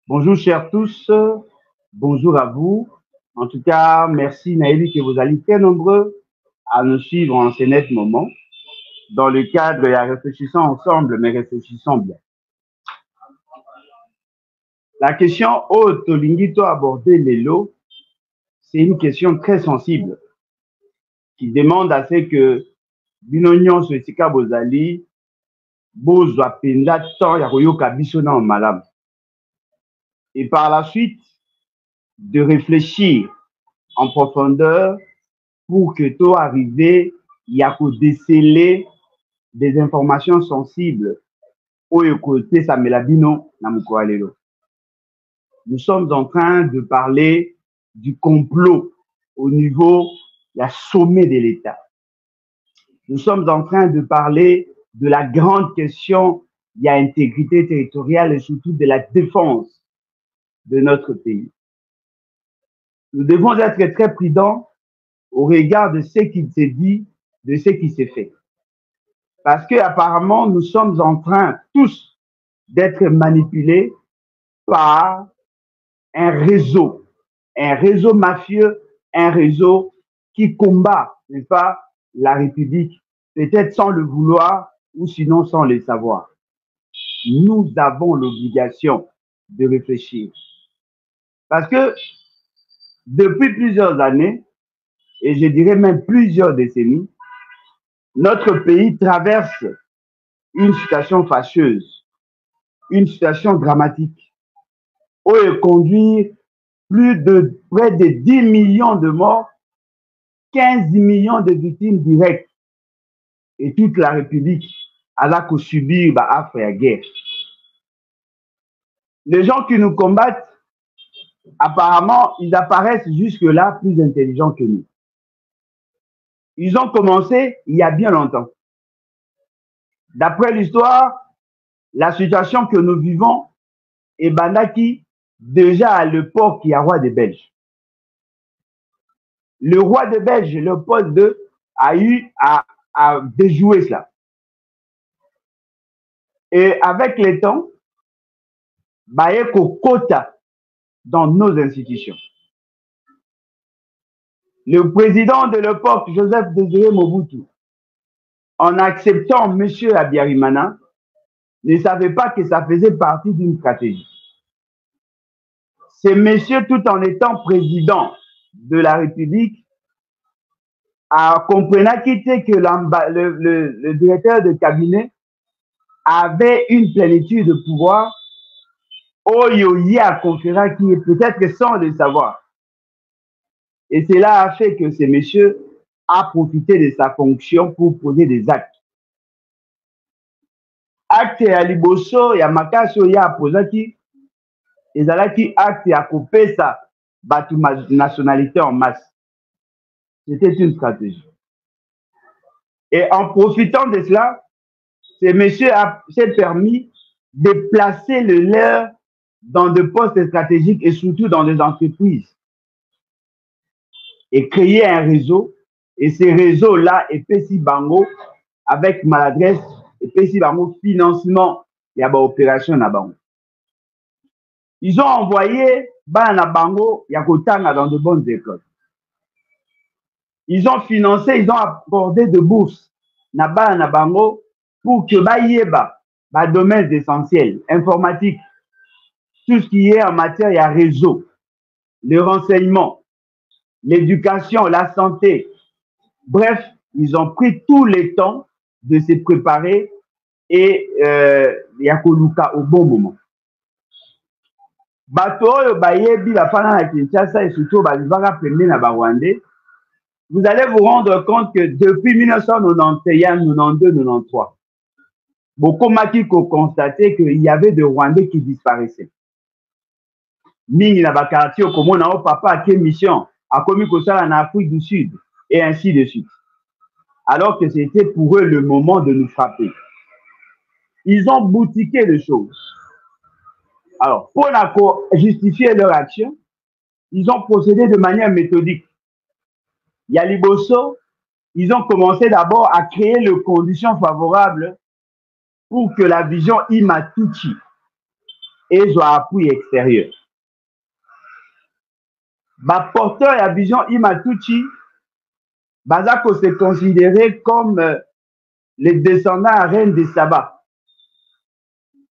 Bonjour chers tous, bonjour à vous. En tout cas, merci Naëli que vous allez très nombreux à nous suivre en ce net moment dans le cadre et réfléchissons ensemble, mais réfléchissons bien. La question haute Lingito abordée Lelo, c'est une question très sensible qui demande à ce que Binonion Sotika Bozali, Bozwa Penda Tan Yakoyoka Bisona en Malam. Et par la suite, de réfléchir en profondeur pour que toi arriver, il y a qu'à déceler des informations sensibles au côté Samelabino Namukoalelo. Nous sommes en train de parler du complot au niveau la sommet de l'État. Nous sommes en train de parler de la grande question de l'intégrité territoriale et surtout de la défense de notre pays. Nous devons être très prudents au regard de ce qui s'est dit, de ce qui s'est fait. Parce que apparemment, nous sommes en train tous d'être manipulés par un réseau mafieux, un réseau qui combat, n'est-ce pas, la République, peut-être sans le vouloir ou sinon sans le savoir. Nous avons l'obligation de réfléchir. Parce que depuis plusieurs années, et je dirais même plusieurs décennies, notre pays traverse une situation fâcheuse, une situation dramatique, où il conduit près de 10 millions de morts, 15 millions de victimes directes, et toute la République a là qu'à subir la guerre. Les gens qui nous combattent, apparemment, ils apparaissent jusque-là plus intelligents que nous. Ils ont commencé il y a bien longtemps. D'après l'histoire, la situation que nous vivons est Bandaki déjà à l'époque il y a roi des Belges. Le roi des Belges, Léopold II, a eu à déjouer cela. Et avec le temps, Bayeko quota dans nos institutions. Le président de l'époque, Joseph Désiré Mobutu, en acceptant M. Abiyarimana, ne savait pas que ça faisait partie d'une stratégie. C'est monsieur, tout en étant président de la République, a compris que le directeur de cabinet avait une plénitude de pouvoir Oyoye à conférer qui est peut-être sans le savoir. Et cela a fait que ce monsieur a profité de sa fonction pour poser des actes. Acte ya liboso ya makasi oyo apozaki ezalaki acte ya kopesa bato nationalité en masse. C'était une stratégie. Et en profitant de cela, ce monsieur s'est permis de placer le leur dans des postes stratégiques et surtout dans des entreprises. Et créer un réseau. Et ce réseau-là est Pessi Bango avec maladresse et Pessi Bango financement. Il y a des opérations à Bango. Ils ont envoyé Bana Bango Yakotanga dans de bonnes écoles. Ils ont financé, ils ont accordé de bourses na Bana Bango pour que Bayeba, domaines essentiels, informatique, tout ce qui est en matière de réseau, le renseignement, l'éducation, la santé. Bref, ils ont pris tout le temps de se préparer et Yakoluka au bon moment. Bato oyo bayebi bafana na Kinshasa et surtout balivaka pembe na Rwandais, vous allez vous rendre compte que depuis 1991, 92, 93, beaucoup maki ko constater qu'il y avait des Rwandais qui disparaissaient. Mingi na bakarti okomona o papa a quelle mission a commis kosala na Afrique du Sud et ainsi de suite. Alors que c'était pour eux le moment de nous frapper. Ils ont boutiqué les choses. Alors, pour justifier leur action, ils ont procédé de manière méthodique. Yaliboso, ils ont commencé d'abord à créer les conditions favorables pour que la vision Imatuchi et soit appui extérieur. Porteur à vision Imatuchi, Bazako se considéré comme les descendants à reine de Saba.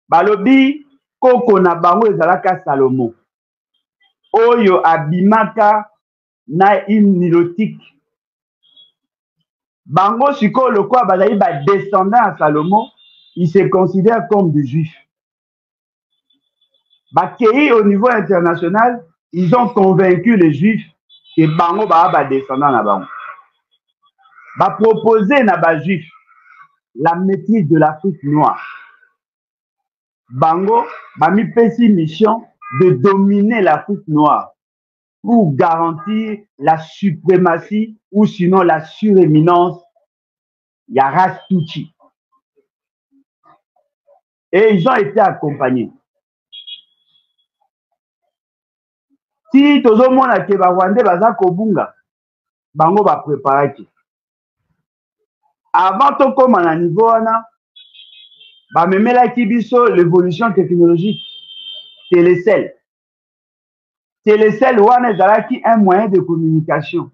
Balobi, Koko na bango ezalaka Salomo. Oyo abimaka na hymne nilotique. Bango siko le quoi bazali ba descendant à Salomo, ils se considèrent comme des juifs. Bakei au niveau international, ils ont convaincu les juifs que bango ba descendant na bango. Ba proposer na ba juif la maîtrise de l'Afrique noire. Bango ba mi pesi mission de dominer l'Afrique noire pour garantir la suprématie ou sinon la suréminence ya race Tutsi. Et ils ont été accompagnés. Si tozomona ke ba Rwandais baza kobunga, bango ba préparaki. Avant tokoma na niveau wana, ba memelaki biso l'évolution technologique, télécell. Télécell wana ezalaki un moyen de communication.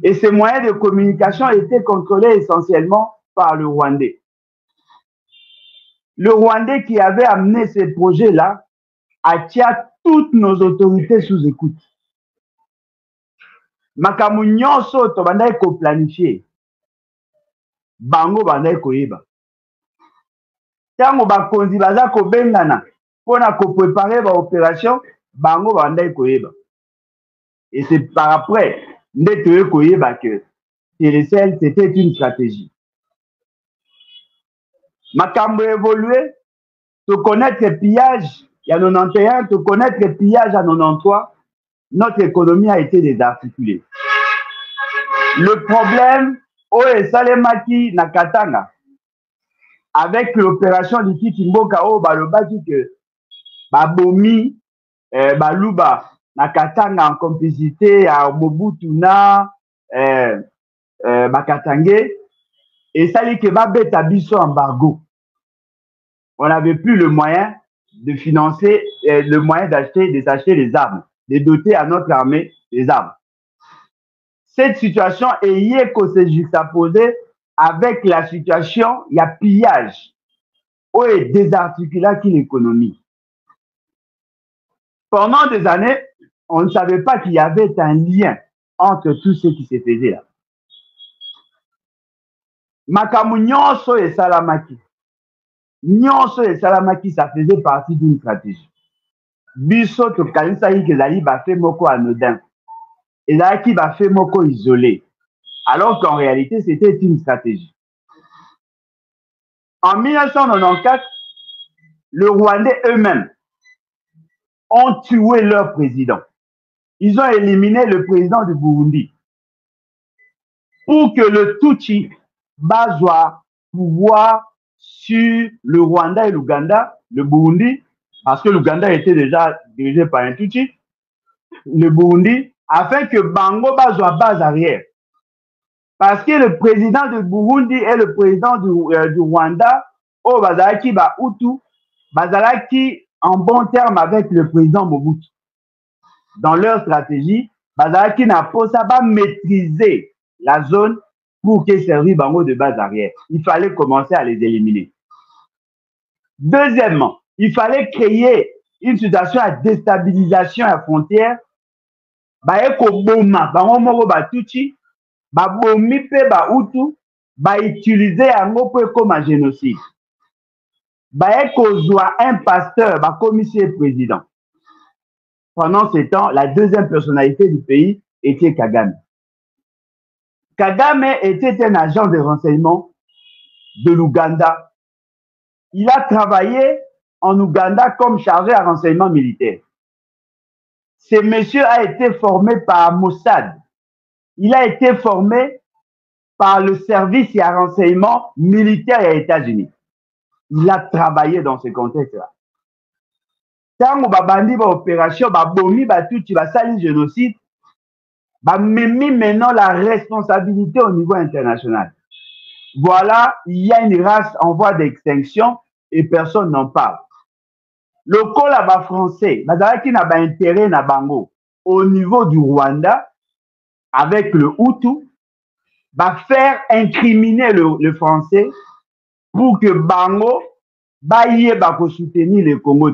Et ces moyens de communication étaient contrôlés essentiellement par le Rwandais. Le Rwandais qui avait amené ces projets-là attire toutes nos autorités sous écoute. Makambo nyonso to bandai ko planifier. Bango bandai ko yeba. Tango bakonzi baza ko bengana pona ko préparer ba opération, bango bandai ko yeba. Et c'est par après ndetoye ko yeba que Télécell c'était une stratégie. Makambo évolué, te connaître le pillage, il y a 91, te connaître le pillage à 93, notre économie a été désarticulée. Le problème, Salemaki Nakatanga, avec l'opération Likiti Mboka, balobaki que Babomi, Baluba, Nakatanga en complicité à Mobutu na Bakatangue, et ça dit que Babeta Biso embargo. On n'avait plus le moyen de financer, le moyen d'acheter des armes, de doter à notre armée des armes. Cette situation est se juxtaposée avec la situation, il y a pillage, où est désarticulé l'économie. Pendant des années, on ne savait pas qu'il y avait un lien entre tout ce qui se faisait là. Makambo nyonso et Salamaki. Nyonso et Salamaki, ça faisait partie d'une stratégie. Biso to kanisa yi kezali ba fait moko anodin. Et là qui va fait moko isolé. Alors qu'en réalité, c'était une stratégie. En 1994, les Rwandais eux-mêmes ont tué leur président. Ils ont éliminé le président du Burundi pour que le Tutsi basoie pouvoir sur le Rwanda et l'Ouganda, le Burundi, parce que l'Ouganda était déjà dirigé par un Tutsi, le Burundi, afin que Bango basoie base arrière. Parce que le président du Burundi et le président du Rwanda, au Bazalaki Bahutu, Bazalaki en bon terme avec le président Mobutu. Dans leur stratégie, Bazalaki n'a pas maîtriser la zone pour qu'il serve Bango de base arrière. Il fallait commencer à les éliminer. Deuxièmement, il fallait créer une situation à déstabilisation à frontière. Baeko Boma, Bango Moro Batuchi, Babomi pe Bahutu, utiliser yango comme un génocide. Baeko Zoua un pasteur, commissaire président. Pendant ce temps, la deuxième personnalité du pays était Kagame. Kagame était un agent de renseignement de l'Ouganda. Il a travaillé en Ouganda comme chargé à renseignement militaire. Ce monsieur a été formé par Mossad. Il a été formé par le service et à renseignement militaire aux États-Unis. Il a travaillé dans ce contexte-là. Tango babandi ba opération babomi batuti basali génocide, bamemi maintenant la responsabilité au niveau international. Voilà, il y a une race en voie d'extinction et personne n'en parle. Le col là français, bazalaki na ba intérêt na bango au niveau du Rwanda avec le Hutu, va faire incriminer le français pour que bango baye ba ko soutenir le Congo.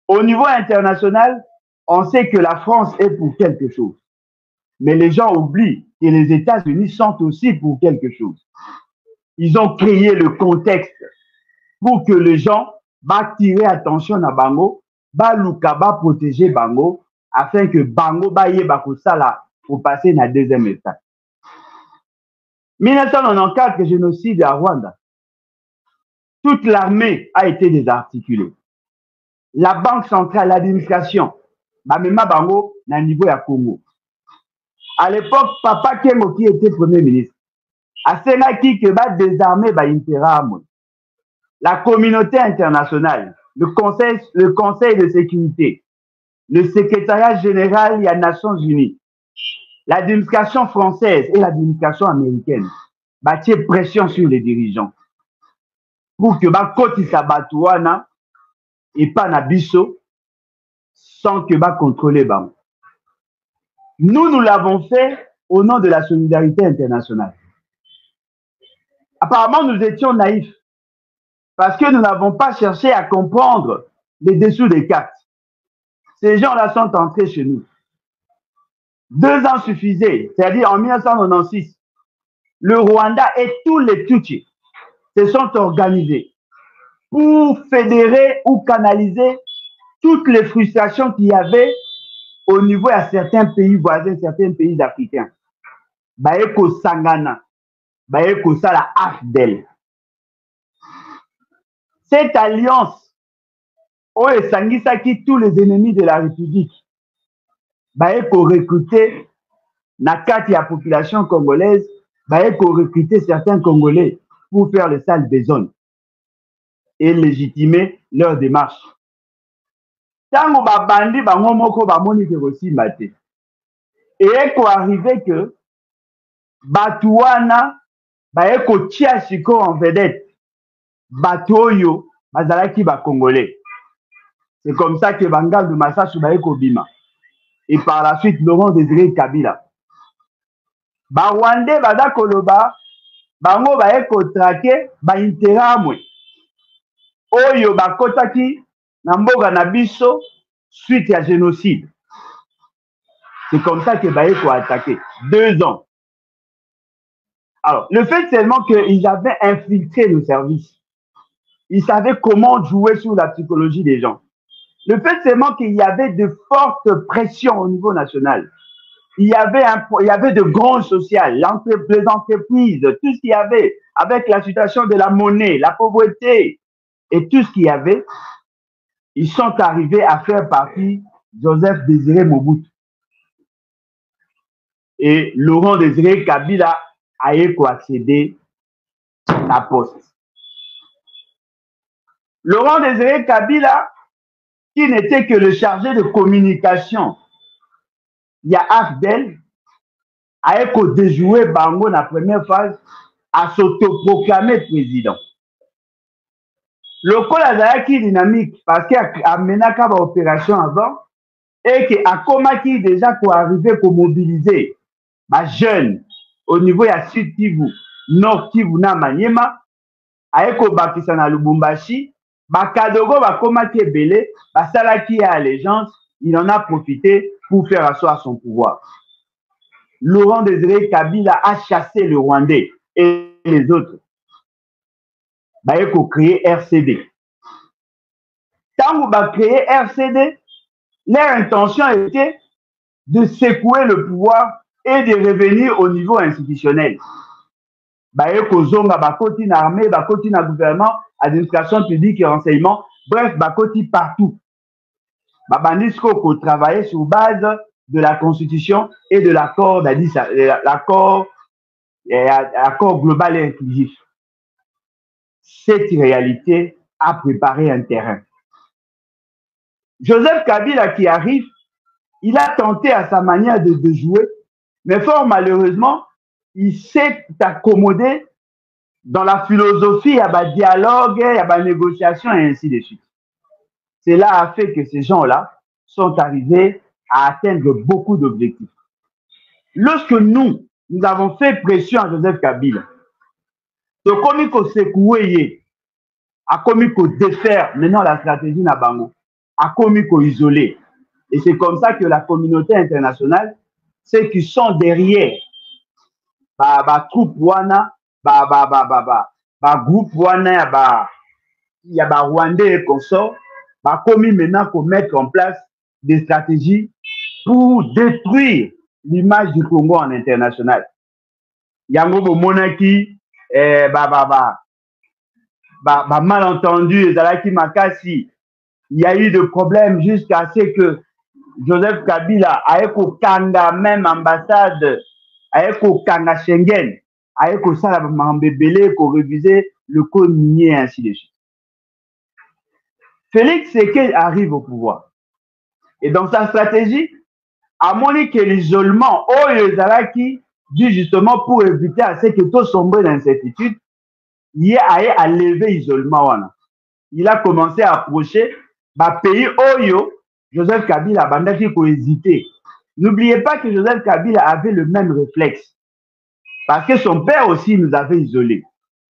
Au niveau international, on sait que la France est pour quelque chose. Mais les gens oublient que les États-Unis sont aussi pour quelque chose. Ils ont créé le contexte pour que les gens tirer attention à Bango, luka protéger Bango, afin que Bango baye bakosala pour passer à la deuxième étape. 1994, le génocide à Rwanda. Toute l'armée a été désarticulée. La banque centrale, l'administration, bamema Bango na niveau ya Congo. À l'époque, Papa Kengo qui était premier ministre, a senaki que va désarmer Impéram. La communauté internationale, le conseil de sécurité, le secrétariat général des Nations Unies, l'administration française et l'administration américaine bâtir pression sur les dirigeants pour que bakotisa batouana et pas na biso sans que contrôler bam. Nous l'avons fait au nom de la solidarité internationale. Apparemment, nous étions naïfs parce que nous n'avons pas cherché à comprendre les dessous des cartes. Ces gens-là sont entrés chez nous. 2 ans suffisaient, c'est-à-dire en 1996, le Rwanda et tous les Tutsis se sont organisés pour fédérer ou canaliser toutes les frustrations qu'il y avait au niveau de certains pays voisins, certains pays africains. Baeko Sangana, Baeko Sala AFDEL. Cette alliance, Oye Sangisaki, tous les ennemis de la République, Baeko recruter na kati ya population congolaise, Baeko recruter certains Congolais pour faire le sale besogne et légitimer leur démarche. Tango babandi bango moko bamoni ke kosimba te. Et ko arrivé que Batouana baeko tia siko en vedette Batoyo bazalaki ba Congolais. C'est comme ça que Bangal de Massachu baeko bima. Et par la suite Laurent Désiré Kabila. Ba Rwandais bada koloba bango baeko traquer ba interamwe. Oyo bakotaki na mboka na biso suite à génocide. C'est comme ça que baeko a attaqué. 2 ans. Alors, le fait seulement qu'ils avaient infiltré le service, ils savaient comment jouer sur la psychologie des gens. Le fait seulement qu'il y avait de fortes pressions au niveau national. Il y avait de grands sociales, les entreprises, tout ce qu'il y avait, avec la situation de la monnaie, la pauvreté et tout ce qu'il y avait, ils sont arrivés à faire partie Joseph Désiré Mobutu. Et Laurent Désiré Kabila a accédé à la poste. Laurent Désiré Kabila, qui n'était que le chargé de communication, il y a AFDEL, a déjoué Bango dans la première phase à s'autoproclamer président. Le col azalaki dynamique parce qu'il a mené une opération avant et qu'il a commencé déjà pour arriver pour mobiliser les jeunes au niveau de Sud Kivu, Nord Kivu na Maniema, aeko bakisa na Lubumbashi, bakadogo bakomaki ebele, basalaki ya allégeance, il en a profité pour faire asseoir son pouvoir. Laurent Désiré Kabila a chassé le Rwandais et les autres. Baeko créer RCD. Tant que créer RCD, leur intention était de secouer le pouvoir et de revenir au niveau institutionnel. Baeko zonga bakoti na armée, bakoti na gouvernement, administration publique et renseignement, bref, bakoti partout. Babandisco ko travailler sur base de la constitution et de l'accord global et inclusif. Cette réalité a préparé un terrain. Joseph Kabila qui arrive, il a tenté à sa manière de jouer, mais fort malheureusement, il s'est accommodé dans la philosophie, il y a un dialogue, il y a une négociation et ainsi de suite. Cela a fait que ces gens-là sont arrivés à atteindre beaucoup d'objectifs. Lorsque nous avons fait pression à Joseph Kabila, de comme il secoué, a comme il défaire maintenant la stratégie Nabango, a comme il isolé. Et c'est comme ça que la communauté internationale, ceux qui sont derrière, troupe wana, groupe wana, il y a Rwandais et consorts, commis maintenant qu'on mette en place des stratégies pour détruire l'image du Congo en international. Yango Monaki, malentendu, Zalaki Makasi, il y a eu des problèmes jusqu'à ce que Joseph Kabila a kanga même ambassade, a kanga Schengen, a Mambébélé, pour réviser le code minier et ainsi de suite. Félix Tshisekedi arrive au pouvoir. Et dans sa stratégie, à mon avis que l'isolement, Zalaki dit justement pour éviter à ce que tout sombre d'incertitude, il a lever l'isolement. Il a commencé à approcher pays Oyo, Joseph Kabila bandaki pour hésiter. N'oubliez pas que Joseph Kabila avait le même réflexe. Parce que son père aussi nous avait isolés.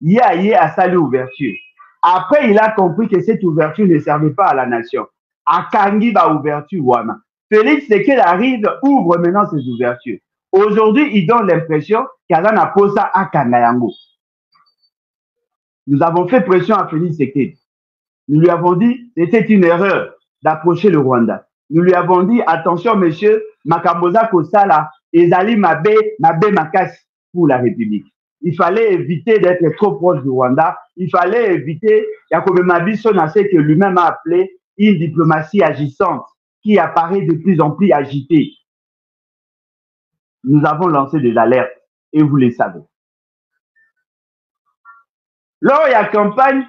Il a salué l'ouverture. Après, il a compris que cette ouverture ne servait pas à la nation. A Kangi ba ouverture wana. Félix Tshisekedi arrive, ouvre maintenant ses ouvertures. Aujourd'hui, il donne l'impression qu'Alain a posé ça à Kangayango. Nous avons fait pression à Félix Tshisekedi. Nous lui avons dit que c'était une erreur d'approcher le Rwanda. Nous lui avons dit, attention monsieur, Makamboza Kosala, Ezali Mabe Makasi pour la République. Il fallait éviter d'être trop proche du Rwanda. Il fallait éviter, Yakobe Mabiso n'a ce que lui-même a appelé une diplomatie agissante qui apparaît de plus en plus agitée. Nous avons lancé des alertes et vous les savez. Lors de la campagne,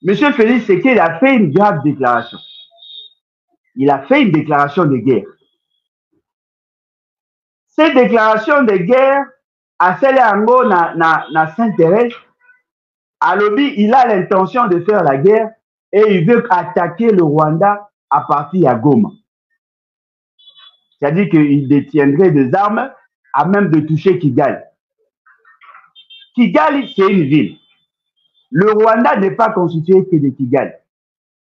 M. Félix Tshisekedi a fait une grave déclaration. Il a fait une déclaration de guerre. Cette déclaration de guerre, à celle ango na Saint-Thérèse, à lobby, il a l'intention de faire la guerre et il veut attaquer le Rwanda à partir de Goma. C'est-à-dire qu'il détiendrait des armes à même de toucher Kigali. Kigali, c'est une ville. Le Rwanda n'est pas constitué que de Kigali.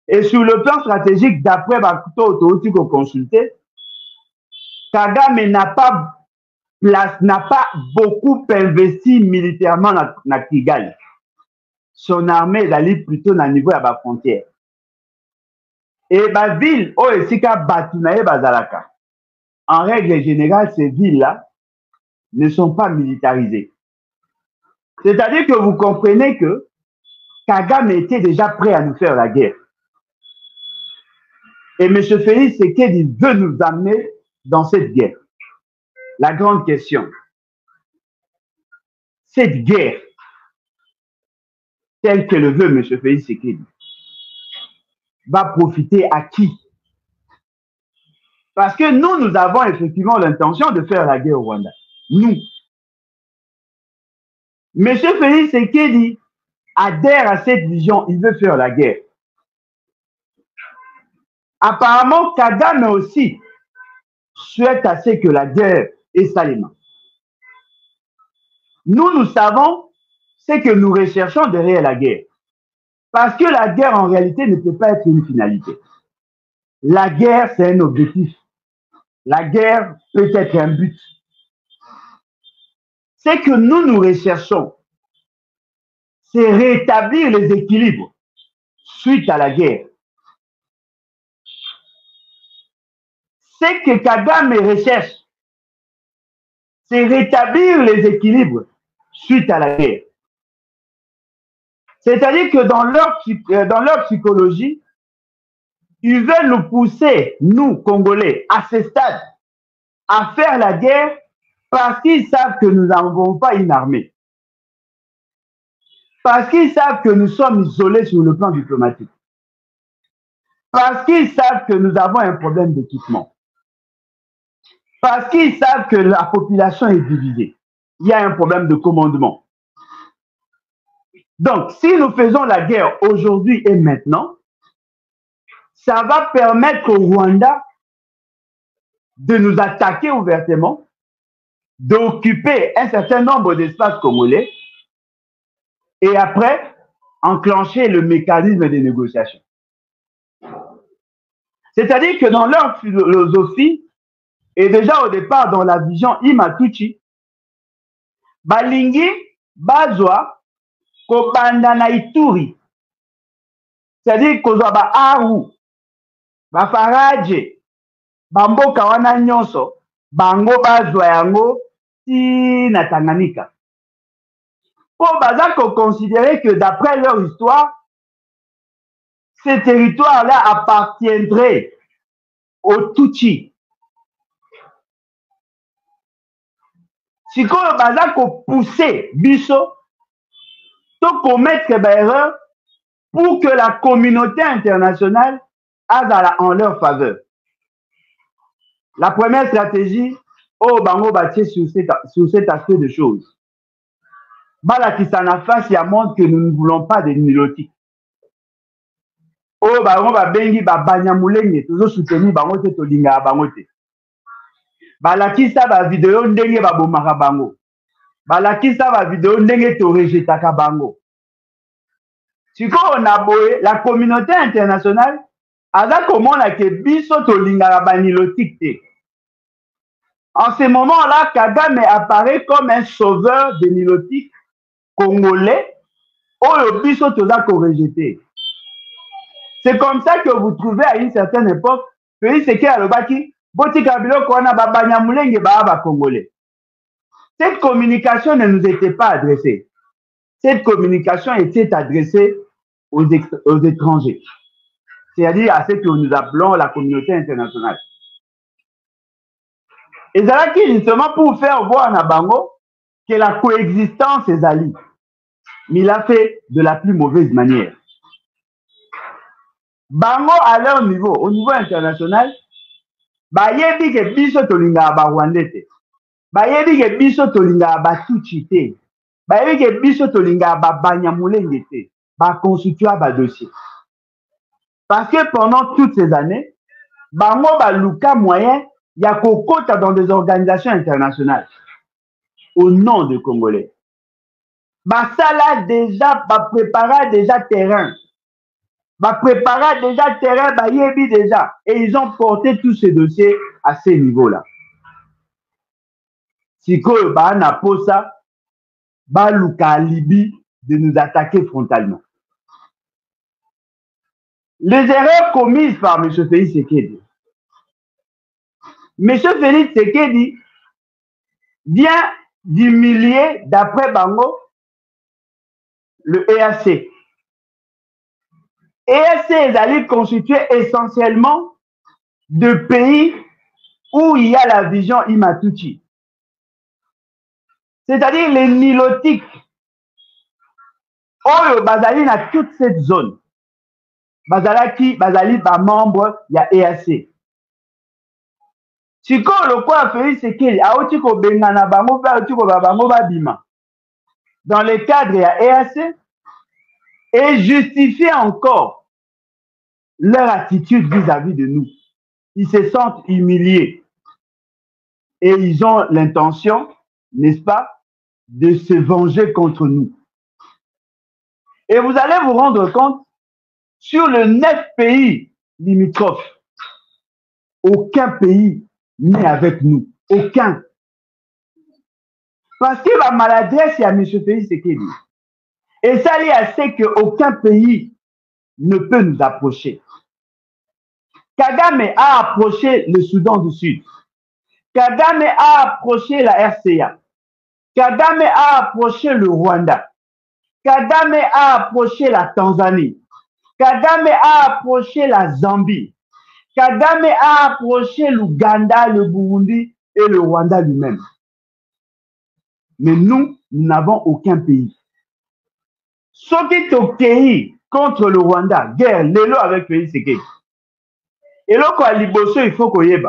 Et sur le plan stratégique, d'après Bakuto Autorité qu'on consultait, Kagame n'a pas beaucoup investi militairement dans Kigali. Son armée est allée plutôt dans le niveau de la frontière. Et la ville, en règle générale, ces villes-là ne sont pas militarisées. C'est-à-dire que vous comprenez que Kagame était déjà prêt à nous faire la guerre. Et M. Félix Tshisekedi veut nous amener dans cette guerre. La grande question, cette guerre, telle que le veut M. Félix Tshisekedi, va profiter à qui? Parce que nous avons effectivement l'intention de faire la guerre au Rwanda. Nous. M. Félix Tshisekedi adhère à cette vision, il veut faire la guerre. Apparemment, Kagame aussi souhaite à ce que la guerre est salement. Nous savons ce que nous recherchons derrière la guerre. Parce que la guerre, en réalité, ne peut pas être une finalité. La guerre, c'est un objectif. La guerre peut être un but. Ce que nous recherchons, c'est rétablir les équilibres suite à la guerre. Ce que Kagame recherche, c'est rétablir les équilibres suite à la guerre. C'est-à-dire que dans leur psychologie, ils veulent nous pousser, nous, Congolais, à ce stade, à faire la guerre parce qu'ils savent que nous n'avons pas une armée. Parce qu'ils savent que nous sommes isolés sur le plan diplomatique. Parce qu'ils savent que nous avons un problème d'équipement. Parce qu'ils savent que la population est divisée. Il y a un problème de commandement. Donc, si nous faisons la guerre aujourd'hui et maintenant, ça va permettre au Rwanda de nous attaquer ouvertement, d'occuper un certain nombre d'espaces congolais et après enclencher le mécanisme de négociation. C'est-à-dire que dans leur philosophie, et déjà au départ dans la vision Imatuchi, balingi bazwa kobanda na Ituri, c'est-à-dire kozwa ba Aru, ba Faraje, bamboka wana nyonso, bango bazwa yango ti na Tanganyika. Pour baza considérer que d'après leur histoire, ces territoires-là appartiendraient aux Tutsi. Si on baza pousser biso, to commettre des erreurs pour que la communauté internationale aille en leur faveur. La première stratégie, oh bango bâti sur cet aspect de choses. Bala qui s'en a face, il montre que nous ne voulons pas de nilotiques. Oh bango ba bengi ba banyamulenge, toujours soutenir bango te tolinga bango te. Balakisa ba vidéo ndenge ba bomaka bango. Balakisa ba vidéo ndenge to rejetaka bango. Si on a boé, la communauté internationale a comment la que biso tolinga ba nilotique te. En ce moment-là, Kagame apparaît comme un sauveur des nilotiques congolais au biso toza ko rejeté. C'est comme ça que vous trouvez à une certaine époque, pays c'est qui a le baki, boti kabilo kona ba banyamulenge ba congolais. Cette communication ne nous était pas adressée. Cette communication était adressée aux étrangers. C'est-à-dire à ceux que nous appelons la communauté internationale. Et c'est là qui justement pour faire voir à Bango que la coexistence est alliée. Mais il a fait de la plus mauvaise manière. Bango à leur niveau, au niveau international, bayebi ke biso tolinga ba Rwandais te. Bayebi ke biso tolinga ba Tutsi te. Bayebi ke biso tolinga ba Banyamulenge te. Ba constituer ba dossier. Parce que pendant toutes ces années, bango ba luka moyen ya kokota dans des organisations internationales au nom des Congolais. Basala déjà, ba prépara déjà terrain. Va préparer déjà terrain, bah yebi déjà. Et ils ont porté tous ces dossiers à ces niveaux-là. Si quoi, bah na posa, bah luka Libye de nous attaquer frontalement. Les erreurs commises par M. Félix Tshisekedi. M. Félix Tshisekedi vient d'humilier, d'après Bango, le EAC. EAC est allé constituer essentiellement de pays où il y a la vision Imatuchi. C'est-à-dire les nilotiques. Oyo bazali na toute cette zone. Bazalaki, bazali ba membre ya EAC. Siko lokwa Félix Tshisekedi aoti ko bengana bango ba aoti ko bango ba bima. Dans le cadre ya EAC et justifier encore leur attitude vis-à-vis de nous. Ils se sentent humiliés et ils ont l'intention, n'est-ce pas, de se venger contre nous. Et vous allez vous rendre compte, sur le 9 pays limitrophes, aucun pays n'est avec nous. Aucun. Parce que la maladresse, il y a M. Félix Tshisekedi. Et ça lié à ce qu'aucun pays ne peut nous approcher. Kagame a approché le Soudan du Sud. Kagame a approché la RCA. Kagame a approché le Rwanda. Kagame a approché la Tanzanie. Kagame a approché la Zambie. Kagame a approché l'Ouganda, le Burundi et le Rwanda lui-même. Mais nous n'avons aucun pays. Ce qui est au pays contre le Rwanda, guerre, l'élo avec Félix Tshisekedi. Et là, quand Liboso, il faut qu'on y ait.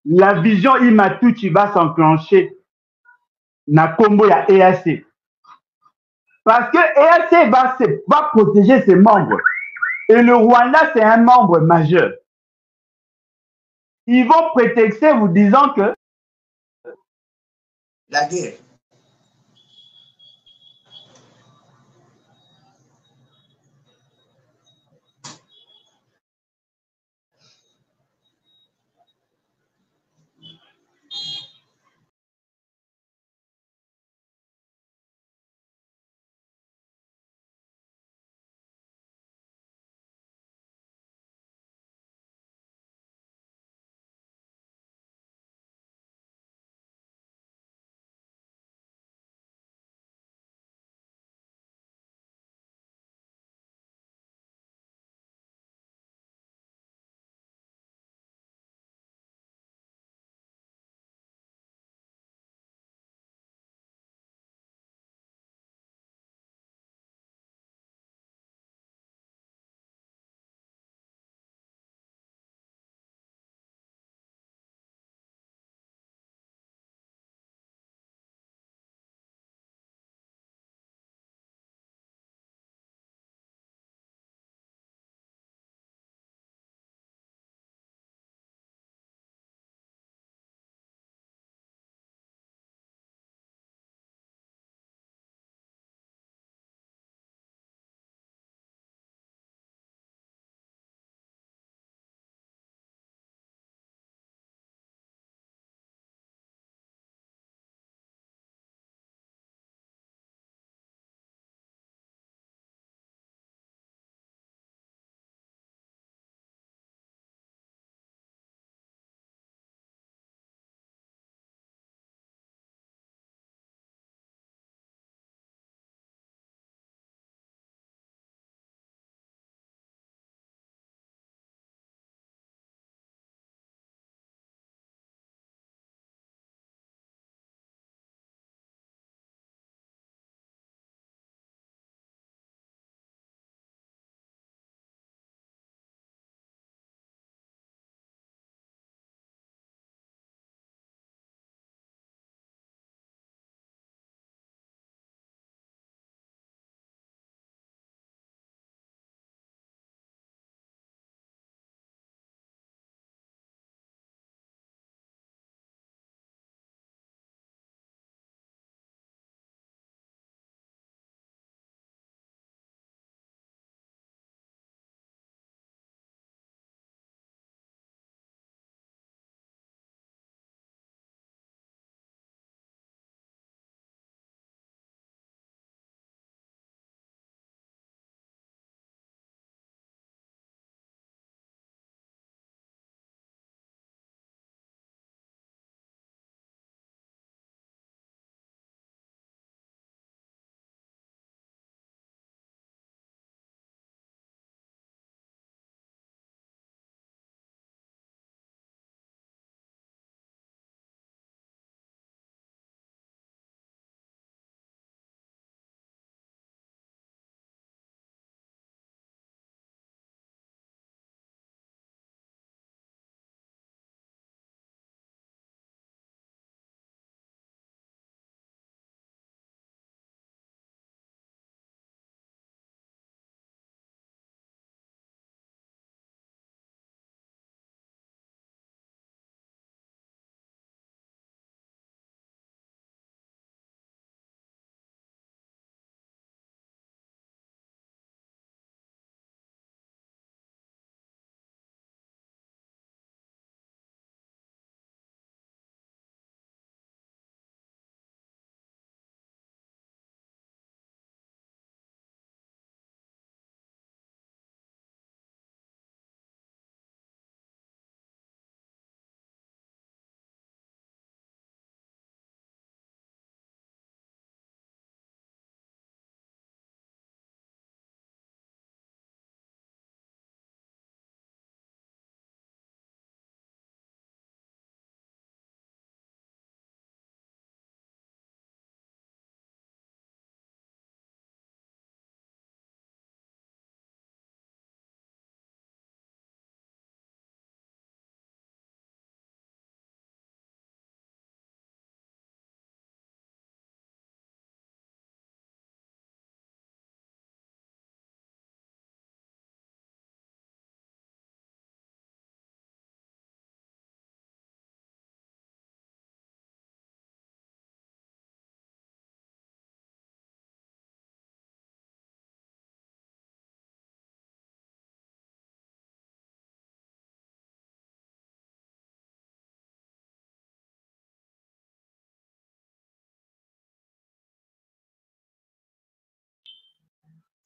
La vision Imatuchi va s'enclencher dans le combo ya EAC. Parce que EAC va protéger ses membres. Et le Rwanda, c'est un membre majeur. Ils vont prétexter vous disant que la guerre.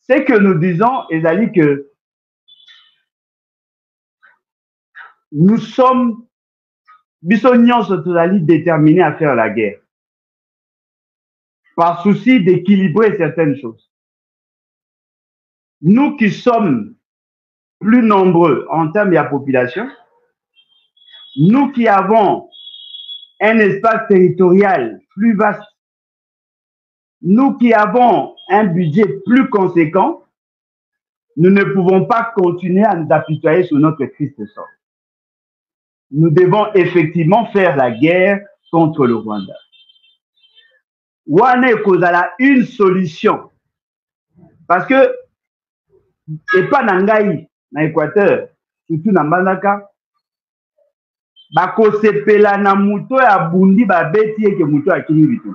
Ce que nous disons, ezali que nous sommes, biso nyonso tozali déterminés à faire la guerre. Par souci d'équilibrer certaines choses. Nous qui sommes plus nombreux en termes de population, nous qui avons un espace territorial plus vaste, nous qui avons un budget plus conséquent, nous ne pouvons pas continuer à nous apitoyer sur notre triste sort. Nous devons effectivement faire la guerre contre le Rwanda. Wana ekozala une solution. Parce que, et pas Nangaï, na Équateur, surtout na Mbandaka, bakosepela na muto ya bundi babeti eke muto akili bitu.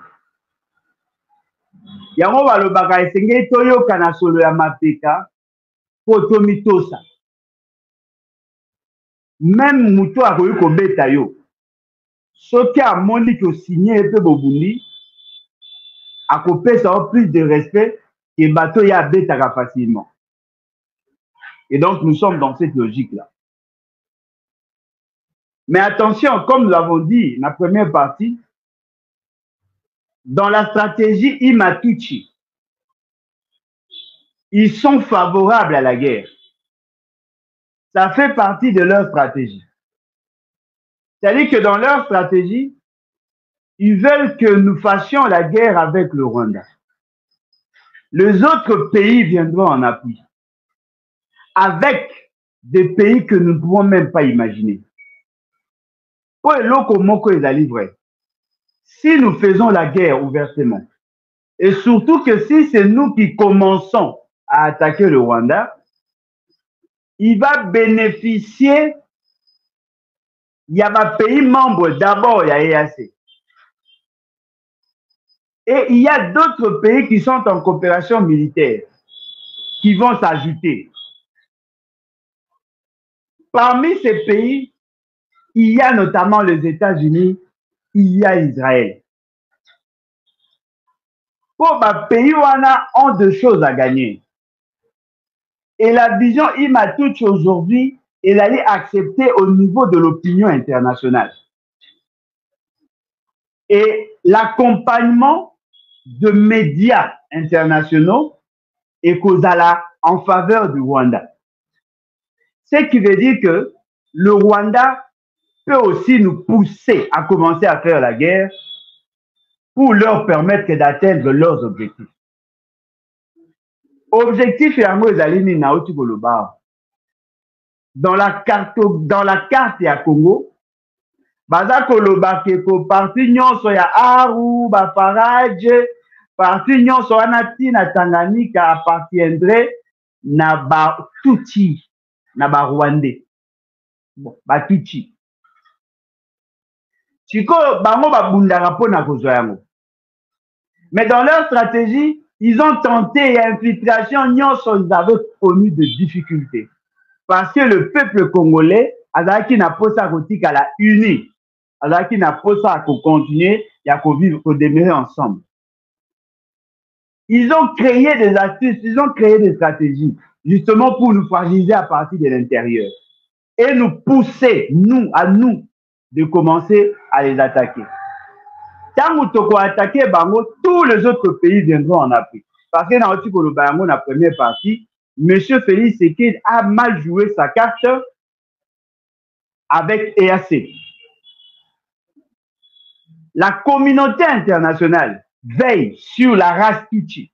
Yango balobaka esengeli toyoka na solo ya mapeka po tomitosa. Même muto akoki kobeta yo. Soki amoni ko signé epe bobundi, akopesa plus de respect que bateau ya betaka facilement. Et donc nous sommes dans cette logique-là. Mais attention, comme nous l'avons dit dans la première partie, dans la stratégie Imatuchi, ils sont favorables à la guerre. Ça fait partie de leur stratégie. C'est-à-dire que dans leur stratégie, ils veulent que nous fassions la guerre avec le Rwanda. Les autres pays viendront en appui, avec des pays que nous ne pouvons même pas imaginer. Si nous faisons la guerre ouvertement, et surtout que si c'est nous qui commençons à attaquer le Rwanda, il va bénéficier, il y a un pays membre d'abord, il y a EAC. Et il y a d'autres pays qui sont en coopération militaire, qui vont s'ajouter. Parmi ces pays, il y a notamment les États-Unis, il y a Israël. Pour les pays ont deux choses à gagner. Et la vision Imatuchi aujourd'hui, elle allait accepter au niveau de l'opinion internationale. Et l'accompagnement de médias internationaux est causala en faveur du Rwanda. Ce qui veut dire que le Rwanda peut aussi nous pousser à commencer à faire la guerre pour leur permettre d'atteindre leurs objectifs. Objectif yango ezalini na oti koloba. Dans la carte ya Congo, baza koloba ke ko parti nyonso ya Aru, ba Farage, parti nyonso wana tina Tanganyika appartiendrait na ba Tutsi, na ba Rwandais. Bon, ba Tutsi. Siko bango babundaka pona kozwa yango. Mais dans leur stratégie, ils ont tenté infiltration, ils avaient connu des difficultés. Parce que le peuple congolais, azaki na posa kotika la uni, azaki na posa ko continuer, ya ko vivre, ko demeurer ensemble. Ils ont créé des astuces, ils ont créé des stratégies, justement pour nous fragiliser à partir de l'intérieur. Et nous pousser, à nous, de commencer à les attaquer. Tant que tu as attaqué Bango, tous les autres pays viendront en appui. Parce que dans la première partie, M. Félix Tshisekedi a mal joué sa carte avec EAC. La communauté internationale veille sur la race Tutsi.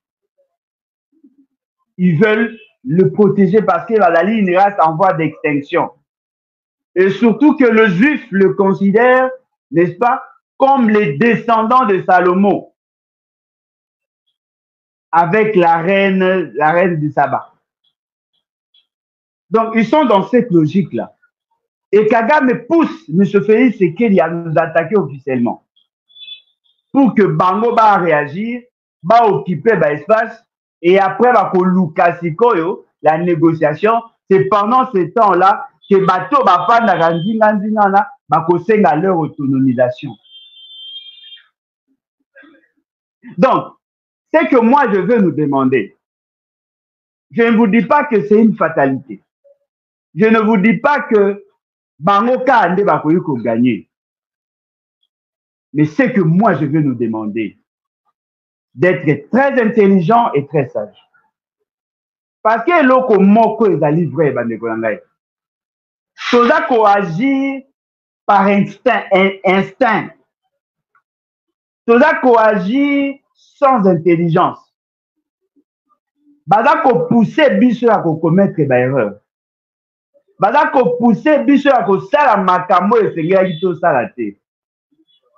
Ils veulent le protéger parce qu'il a une race en voie d'extinction. Et surtout que le juif le considère, n'est-ce pas, comme les descendants de Salomon, avec la reine du sabbat. Donc, ils sont dans cette logique-là. Et Kagame pousse M. Félix Tshisekedi à nous attaquer officiellement. Pour que Bango va réagir, va occuper l'espace, et après, va Lukasikoyo, la négociation, c'est pendant ce temps-là que Bato va faire leur autonomisation. Donc, c'est que moi je veux nous demander, Je ne vous dis pas que c'est une fatalité. Je ne vous dis pas que Bangoka Ande Bakoyuko gagner. Mais c'est que moi, je veux nous demander d'être très intelligent et très sage. Parce que l'oko moko ezali vrai bandeko na ngai. Toza ko agir par instinct. Toza ko agir sans intelligence. Baza ko pousser biso à commettre ba erreur. Baza ko pousser biso à ko sala makambo esengeli to sala te.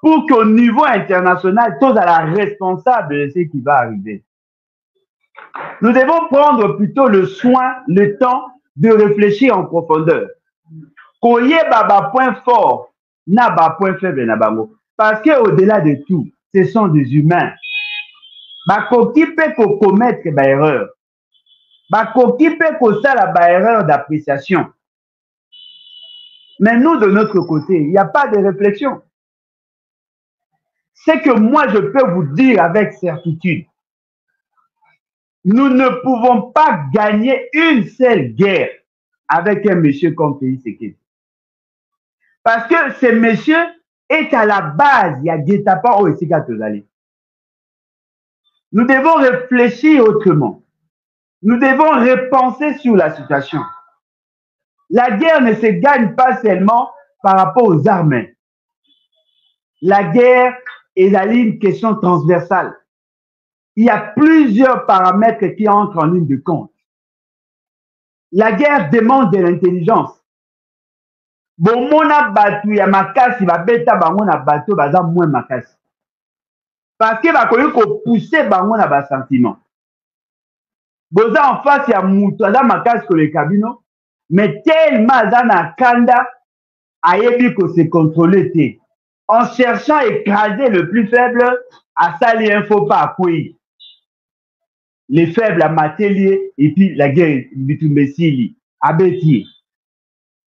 Pour qu'au niveau international, tous à la responsable de ce qui va arriver. Nous devons prendre plutôt le soin, le temps de réfléchir en profondeur. Koye baba point fort, na ba point faible na bango. Parce que au-delà de tout, ce sont des humains. Bakoki pe ko commettre ba erreur. Bakoki pe ko sala ba erreur d'appréciation. Mais nous, de notre côté, il n'y a pas de réflexion. C'est que moi, je peux vous dire avec certitude, nous ne pouvons pas gagner une seule guerre avec un monsieur comme Félix Tshisekedi. Parce que ce monsieur est à la base, il y a Guetapa au Esika Tozali. Nous devons réfléchir autrement. Nous devons repenser sur la situation. La guerre ne se gagne pas seulement par rapport aux armes. La guerre est une question transversale. Il y a plusieurs paramètres qui entrent en ligne de compte. La guerre demande de l'intelligence. Bomona batu ya makasi babeta bango na bato baza moins makasi. Parce que bakoyi ko pousser bango na ba sentiment. Boza en face ya mutu aza makasi ko le kabino, mais tellement aza na kanda ayebi ko se contrôler te. En cherchant à écraser le plus faible, à sali un faux pas à couille. Les faibles à Matélier et puis la guerre Bitumbesili, à Bétier.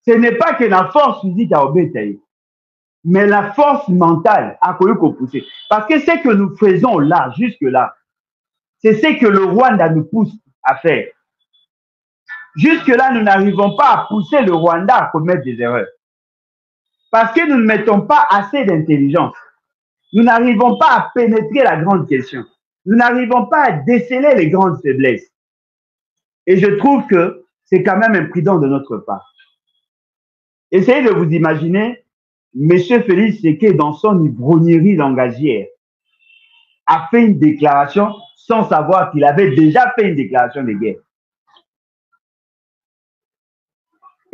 Ce n'est pas que la force physique à Obétaï, mais la force mentale à pousser. Parce que ce que nous faisons là, jusque-là, c'est ce que le Rwanda nous pousse à faire. Jusque-là, nous n'arrivons pas à pousser le Rwanda à commettre des erreurs. Parce que nous ne mettons pas assez d'intelligence. Nous n'arrivons pas à pénétrer la grande question. Nous n'arrivons pas à déceler les grandes faiblesses. Et je trouve que c'est quand même imprudent de notre part. Essayez de vous imaginer, M. Félix Tshisekedi, dans son ivrognerie langagière, a fait une déclaration sans savoir qu'il avait déjà fait une déclaration de guerre.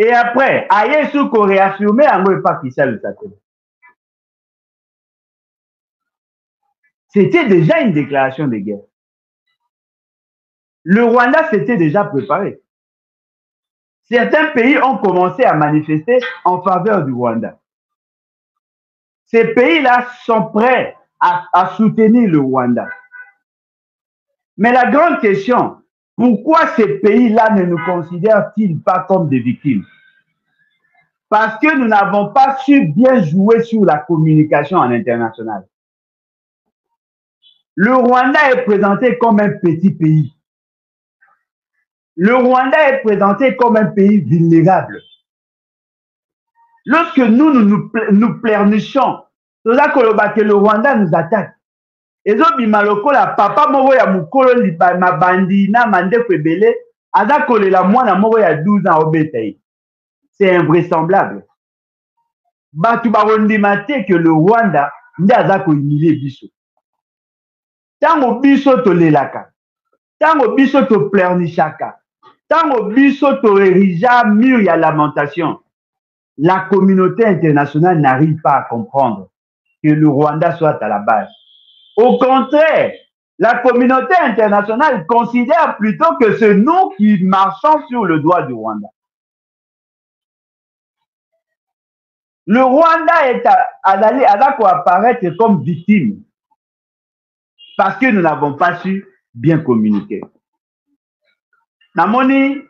Et après, aïe sous qu'on réaffirmé à moi pas qui ça le s'appelle. C'était déjà une déclaration de guerre. Le Rwanda s'était déjà préparé. Certains pays ont commencé à manifester en faveur du Rwanda. Ces pays-là sont prêts à soutenir le Rwanda. Mais la grande question, pourquoi ces pays-là ne nous considèrent-ils pas comme des victimes? Parce que nous n'avons pas su bien jouer sur la communication en international. Le Rwanda est présenté comme un petit pays. Le Rwanda est présenté comme un pays vulnérable. Lorsque nous pleurnichons, c'est ça que le Rwanda nous attaque. Et la papa moko ya mukolo mabandi na mandeko ebele aza kolela mwana moko ya 12 ans obetayi. C'est invraisemblable. Batu barondima te que le Rwanda nde aza ko humilier biso. Tango biso tolelaka, tango biso to pleurnichaka, tango biso to érija mur ya lamentation, la communauté internationale n'arrive pas à comprendre que le Rwanda soit à la base. Au contraire, la communauté internationale considère plutôt que c'est nous qui marchons sur le doigt du Rwanda. Le Rwanda est allé apparaître comme victime parce que nous n'avons pas su bien communiquer. Namoni,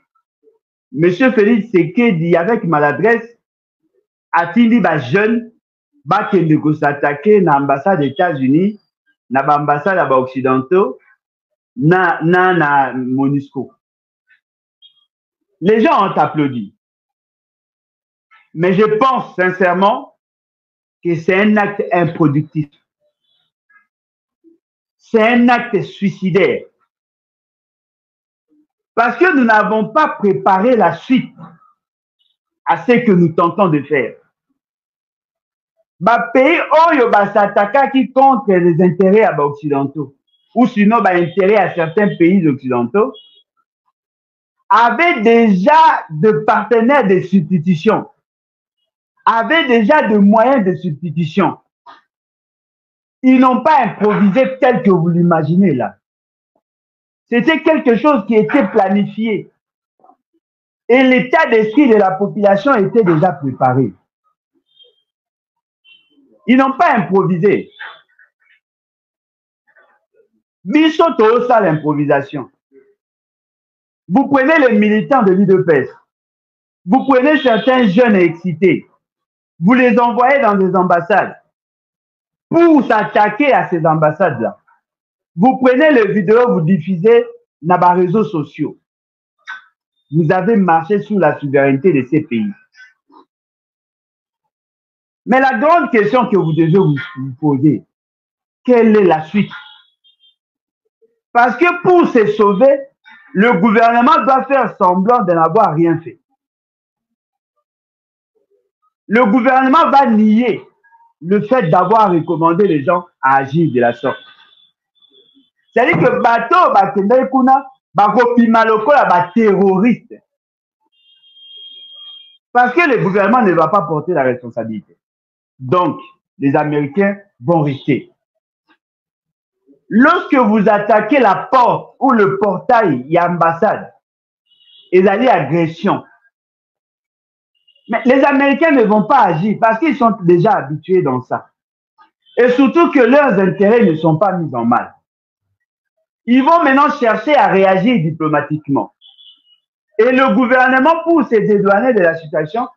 M. Félix Tshisekedi, avec maladresse, a-t-il dit jeune, qui s'attaquer à l'ambassade des États-Unis, na l'ambassade occidentaux, na MONUSCO. Les gens ont applaudi. Mais je pense sincèrement que c'est un acte improductif. C'est un acte suicidaire. Parce que nous n'avons pas préparé la suite à ce que nous tentons de faire. Pays oyo qui contre les intérêts occidentaux ou sinon intérêts à certains pays occidentaux avaient déjà de partenaires de substitution, avaient déjà de moyens de substitution. Ils n'ont pas improvisé tel que vous l'imaginez là. C'était quelque chose qui était planifié. Et l'état d'esprit de la population était déjà préparé. Ils n'ont pas improvisé. Biso ça l'improvisation. Vous prenez les militants de l'UDPS, vous prenez certains jeunes excités, vous les envoyez dans des ambassades pour s'attaquer à ces ambassades-là. Vous prenez les vidéos, vous diffusez dans les réseaux sociaux. Vous avez marché sous la souveraineté de ces pays. Mais la grande question que vous devez vous poser, quelle est la suite? Parce que pour se sauver, le gouvernement doit faire semblant de n'avoir rien fait. Le gouvernement va nier le fait d'avoir recommandé les gens à agir de la sorte. C'est-à-dire que bateau bakende kuna bakopima lokola ba terroriste. Parce que le gouvernement ne va pas porter la responsabilité. Donc, les Américains vont rester. Lorsque vous attaquez la porte ou le portail, il y a ambassade, et allez agression. Mais les Américains ne vont pas agir parce qu'ils sont déjà habitués dans ça. Et surtout que leurs intérêts ne sont pas mis en mal. Ils vont maintenant chercher à réagir diplomatiquement. Et le gouvernement, pour se dédouaner de la situation,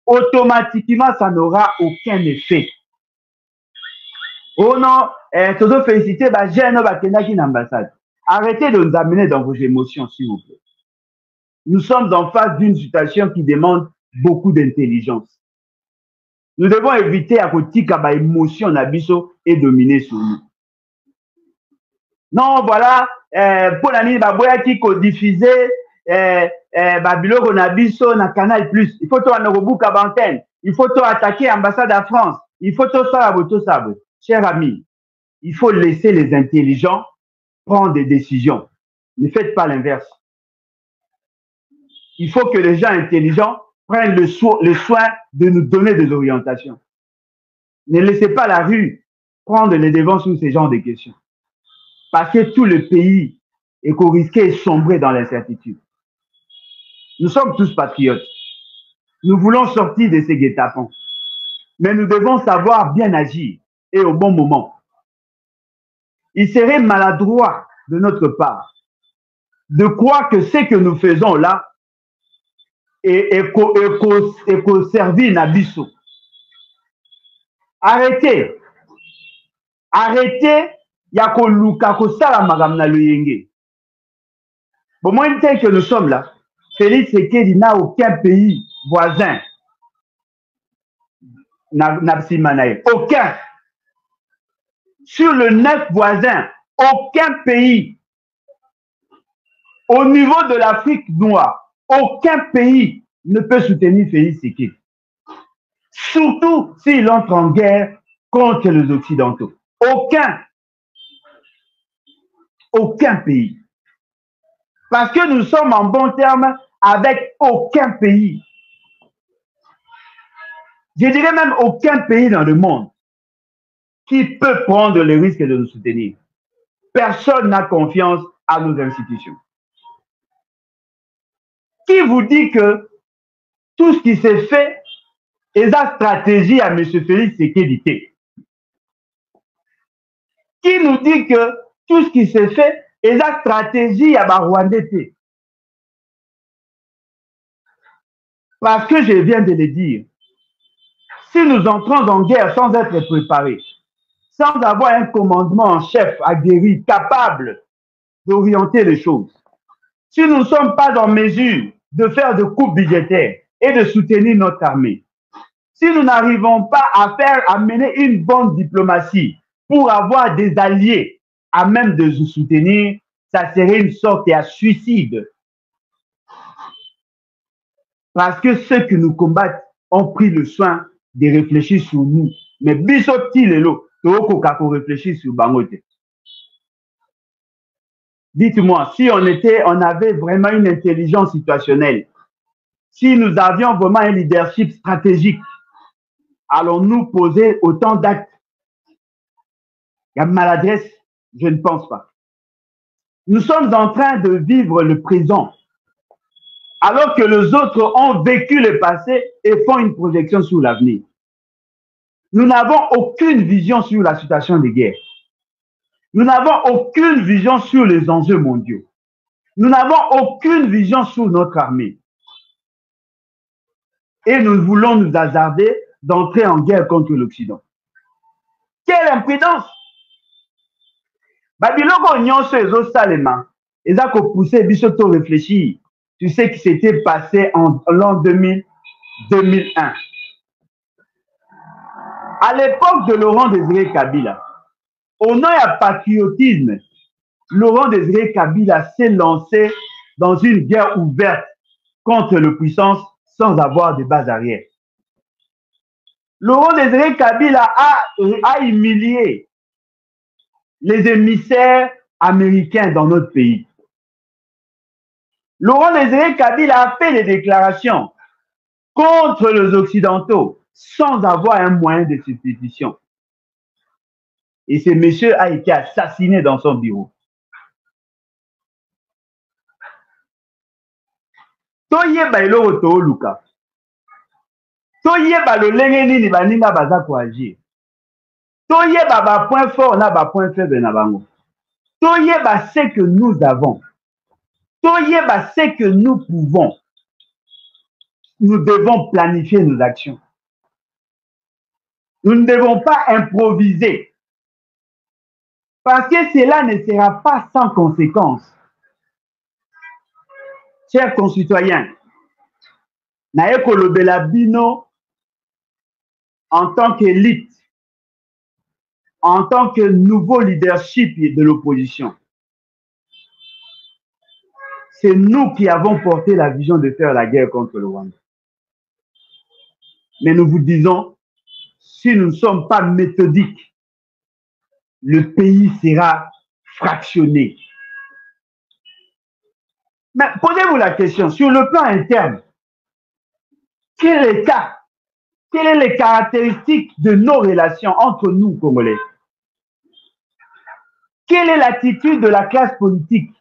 automatiquement, ça n'aura aucun effet. Oh non, tout féliciter, l'ambassade. Arrêtez de nous amener dans vos émotions, s'il vous plaît. Nous sommes en face d'une situation qui demande beaucoup d'intelligence. Nous devons éviter à côté que l'émotion nabiso est dominée sur nous. Non, voilà, pour la nuit, qui diffuser Babylone nabiso na Canal+. Il faut tout en Robuka Bantenne. Il faut tout attaquer l'ambassade de France. Il faut tout ça, tout ça. Chers amis, il faut laisser les intelligents prendre des décisions. Ne faites pas l'inverse. Il faut que les gens intelligents prennent le soin de nous donner des orientations. Ne laissez pas la rue prendre les devants sur ces genres de questions. Parce que tout le pays est risqué de sombrer dans l'incertitude. Nous sommes tous patriotes. Nous voulons sortir de ces guet-apens. Mais nous devons savoir bien agir et au bon moment. Il serait maladroit de notre part de croire que ce que nous faisons là est servi Nabiso. Arrêtez. Arrêtez. Yako luka ko sala magam na luyenge. Bon, moi, tel que nous sommes là, Félix Tshisekedi n'a aucun pays voisin. Aucun. Sur le 9 voisins, aucun pays. Au niveau de l'Afrique noire, aucun pays ne peut soutenir Félix Tshisekedi. Surtout s'il entre en guerre contre les Occidentaux. Aucun. Aucun pays. Parce que nous sommes en bon terme avec aucun pays. Je dirais même aucun pays dans le monde qui peut prendre le risque de nous soutenir. Personne n'a confiance à nos institutions. Qui vous dit que tout ce qui s'est fait est la stratégie à M. Félix Tshisekedi? Qui nous dit que tout ce qui s'est fait est la stratégie à Rwandais? Parce que je viens de le dire, si nous entrons en guerre sans être préparés, sans avoir un commandement en chef aguerri, capable d'orienter les choses, si nous ne sommes pas en mesure de faire de coupes budgétaires et de soutenir notre armée, si nous n'arrivons pas à mener une bonne diplomatie pour avoir des alliés à même de nous soutenir, ça serait une sorte de suicide. Parce que ceux qui nous combattent ont pris le soin de réfléchir sur nous. Mais bisoti lelo, tokoka ko réfléchir sur Bangote. Dites-moi, si on avait vraiment une intelligence situationnelle, si nous avions vraiment un leadership stratégique, allons-nous poser autant d'actes? Il y a maladresse, je ne pense pas. Nous sommes en train de vivre le présent, alors que les autres ont vécu le passé et font une projection sur l'avenir. Nous n'avons aucune vision sur la situation de guerre. Nous n'avons aucune vision sur les enjeux mondiaux. Nous n'avons aucune vision sur notre armée. Et nous voulons nous hasarder d'entrer en guerre contre l'Occident. Quelle imprudence! Babiloko nyonso ezo salema, eza ko pousser biso to réfléchir. Tu sais ce qui s'était passé en l'an 2001. À l'époque de Laurent-Désiré Kabila, au nom du patriotisme, Laurent-Désiré Kabila s'est lancé dans une guerre ouverte contre la puissance sans avoir de base arrière. Laurent-Désiré Kabila a humilié les émissaires américains dans notre pays. Laurent-Désiré Kabila a fait des déclarations contre les Occidentaux sans avoir un moyen de substitution. Et ce monsieur a été assassiné dans son bureau. Toyeba eloko tooluka. Toyeba lolenge nini baninga baza koagir. Toyeba ba point fort na ba point faible na bango. Toyeba ce que nous avons. Toyeba ce que nous pouvons. Nous devons planifier nos actions. Nous ne devons pas improviser. Parce que cela ne sera pas sans conséquence. Chers concitoyens, naye kolobela bino en tant qu'élite, en tant que nouveau leadership de l'opposition. C'est nous qui avons porté la vision de faire la guerre contre le Rwanda. Mais nous vous disons, si nous ne sommes pas méthodiques, le pays sera fractionné. Mais posez-vous la question, sur le plan interne, quel état, quelles sont les caractéristiques de nos relations entre nous, Congolais? Quelle est l'attitude de la classe politique?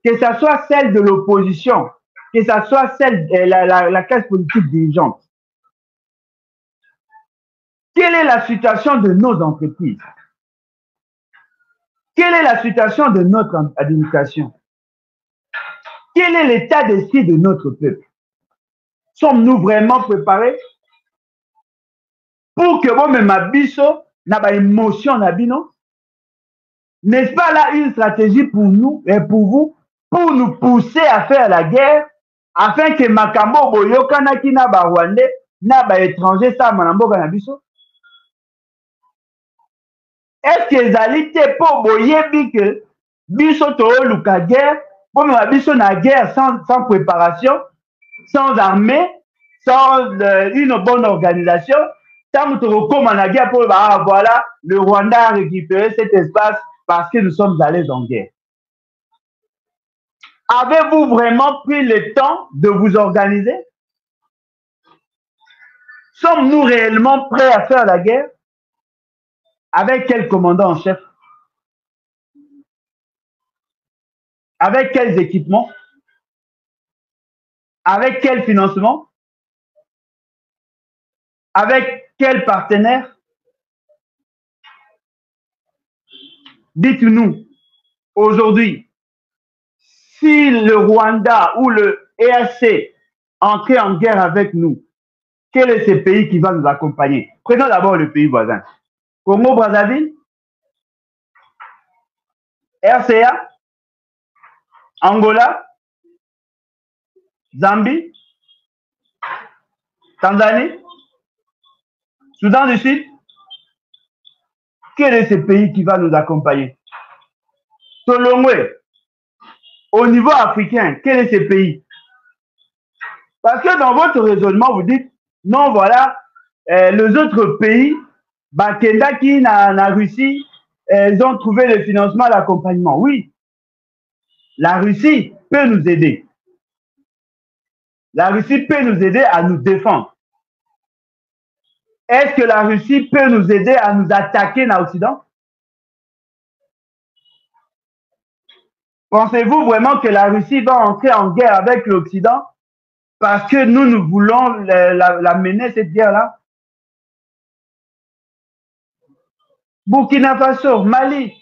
Que ce soit celle de l'opposition, que ce soit celle de la classe politique dirigeante. Quelle est la situation de nos entreprises? Quelle est la situation de notre administration? Quel est l'état d'esprit de notre peuple? Sommes-nous vraiment préparés pour que vous me mabiso na ba émotion na bino? N'est-ce pas là une stratégie pour nous et pour vous, pour nous pousser à faire la guerre, afin que makambo boyokanaki na ba Rwandais na ba étrangers ça manamboka na biso? Est-ce que ezali te po boyebi que biso to luka guerre, bo me biso na guerre sans préparation, sans armée, sans une bonne organisation, tant que tu la guerre pour voilà, le Rwanda a récupéré cet espace parce que nous sommes allés en guerre. Avez-vous vraiment pris le temps de vous organiser? Sommes-nous réellement prêts à faire la guerre? Avec quel commandant en chef? Avec quels équipements? Avec quel financement? Avec quel partenaire? Dites-nous, aujourd'hui, si le Rwanda ou le EAC entrait en guerre avec nous, quel est ce pays qui va nous accompagner? Prenons d'abord le pays voisin. Congo-Brazzaville, RCA, Angola, Zambie, Tanzanie, Soudan du Sud. Quel est ce pays qui va nous accompagner? Tolongwe, au niveau africain, quel est ce pays? Parce que dans votre raisonnement, vous dites, non, voilà, les autres pays, Bakendaki, na Russie, ils ont trouvé le financement, l'accompagnement. Oui, la Russie peut nous aider. La Russie peut nous aider à nous défendre. Est-ce que la Russie peut nous aider à nous attaquer dans l'Occident? Pensez-vous vraiment que la Russie va entrer en guerre avec l'Occident parce que nous voulons la mener, cette guerre-là? Burkina Faso, Mali,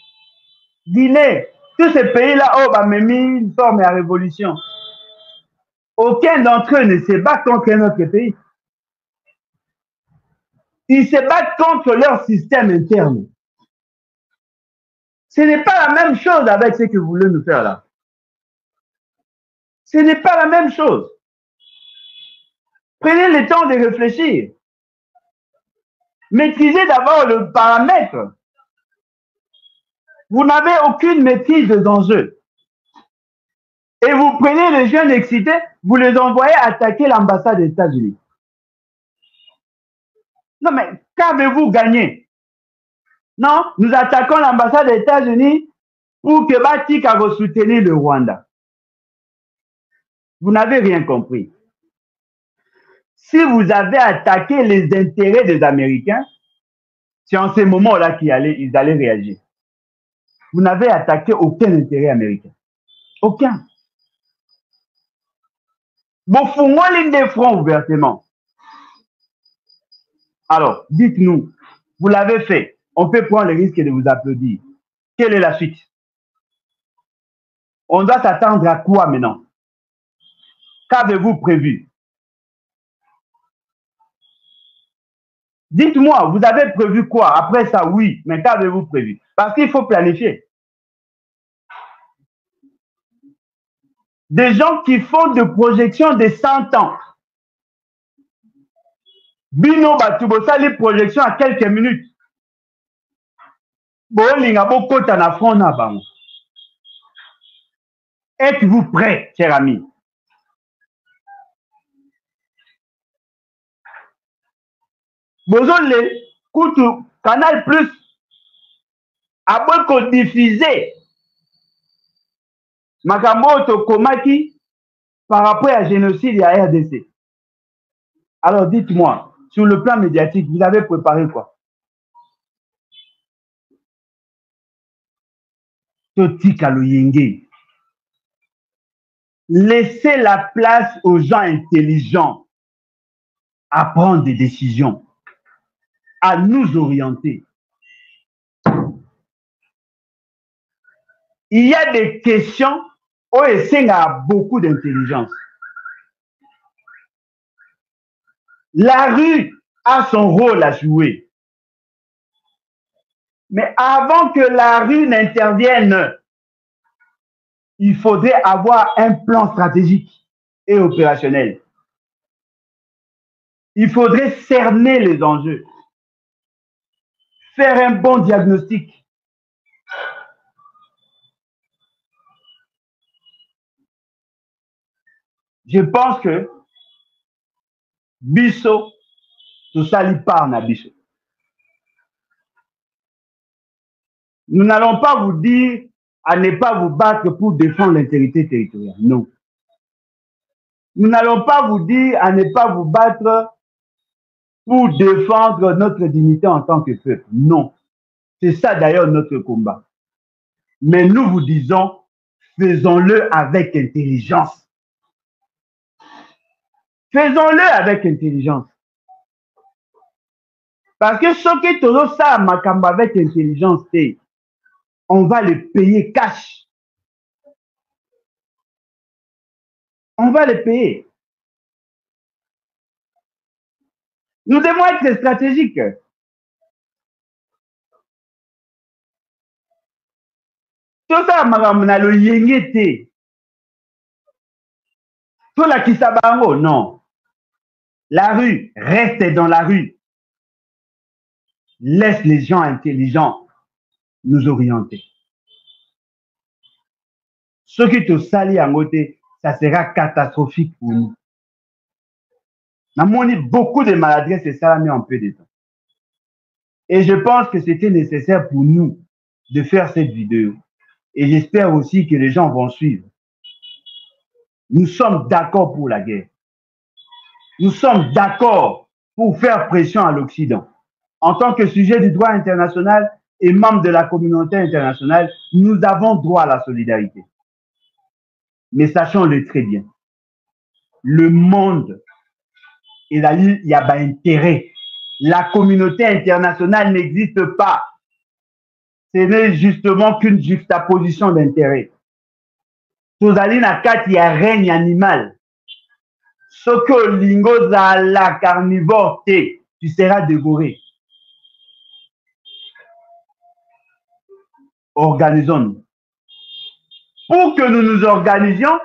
Guinée, tous ces pays-là, oh, bah, mais mis une forme à révolution. Aucun d'entre eux ne se bat contre un autre pays. Ils se battent contre leur système interne. Ce n'est pas la même chose avec ce que vous voulez nous faire là. Ce n'est pas la même chose. Prenez le temps de réfléchir. Maîtrisez d'abord le paramètre. Vous n'avez aucune maîtrise des enjeux. Et vous prenez les jeunes excités, vous les envoyez attaquer l'ambassade des États-Unis. Non, mais qu'avez-vous gagné? Non, nous attaquons l'ambassade des États-Unis pour que Batika va soutenir le Rwanda. Vous n'avez rien compris. Si vous avez attaqué les intérêts des Américains, c'est en ce moment-là qu'ils allaient réagir. Vous n'avez attaqué aucun intérêt américain. Aucun. Vous fumez ligne des fronts ouvertement. Alors, dites-nous, vous l'avez fait. On peut prendre le risque de vous applaudir. Quelle est la suite? On doit s'attendre à quoi maintenant? Qu'avez-vous prévu? Dites-moi, vous avez prévu quoi? Après ça, oui, mais qu'avez-vous prévu? Parce qu'il faut planifier. Des gens qui font des projections de 100 ans. Bino Batubosa, les projections à quelques minutes. Êtes-vous prêts, chers amis? Bozole, Koutou, Canal Plus, a beaucoup diffusé Makambo Tokomaki par rapport à génocide à RDC. Alors dites-moi, sur le plan médiatique, vous avez préparé quoi? Totika Loyenge. Laissez la place aux gens intelligents à prendre des décisions, à nous orienter. Il y a des questions où il a beaucoup d'intelligence. La rue a son rôle à jouer. Mais avant que la rue n'intervienne, il faudrait avoir un plan stratégique et opérationnel. Il faudrait cerner les enjeux, faire un bon diagnostic. Je pense que Bisso, tout ça lui parle à Bisso. Nous n'allons pas vous dire à ne pas vous battre pour défendre l'intégrité territoriale. Non. Nous n'allons pas vous dire à ne pas vous battre pour défendre notre dignité en tant que peuple. Non. C'est ça d'ailleurs notre combat. Mais nous vous disons, faisons-le avec intelligence. Faisons-le avec intelligence. Parce que ce qui est ça, Makamba, avec intelligence, on va le payer cash. On va le payer. Nous devons être stratégiques. Tout ça, Makamba, le yengete. la Kisabango, non. La rue, reste dans la rue. Laisse les gens intelligents nous orienter. Ce qui te salit en côté, ça sera catastrophique pour nous. Nous avons beaucoup de maladresses et ça a mis un peu de temps. Et je pense que c'était nécessaire pour nous de faire cette vidéo. Et j'espère aussi que les gens vont suivre. Nous sommes d'accord pour la guerre. Nous sommes d'accord pour faire pression à l'Occident. En tant que sujet du droit international et membre de la communauté internationale, nous avons droit à la solidarité. Mais sachons-le très bien. Le monde, il y a un intérêt. La communauté internationale n'existe pas. Ce n'est justement qu'une juxtaposition d'intérêts. Tozali na kati ya règne animal. Ce que lingo za la carnivore te, tu seras dévoré. Organisons-nous. Pour que nous nous organisions,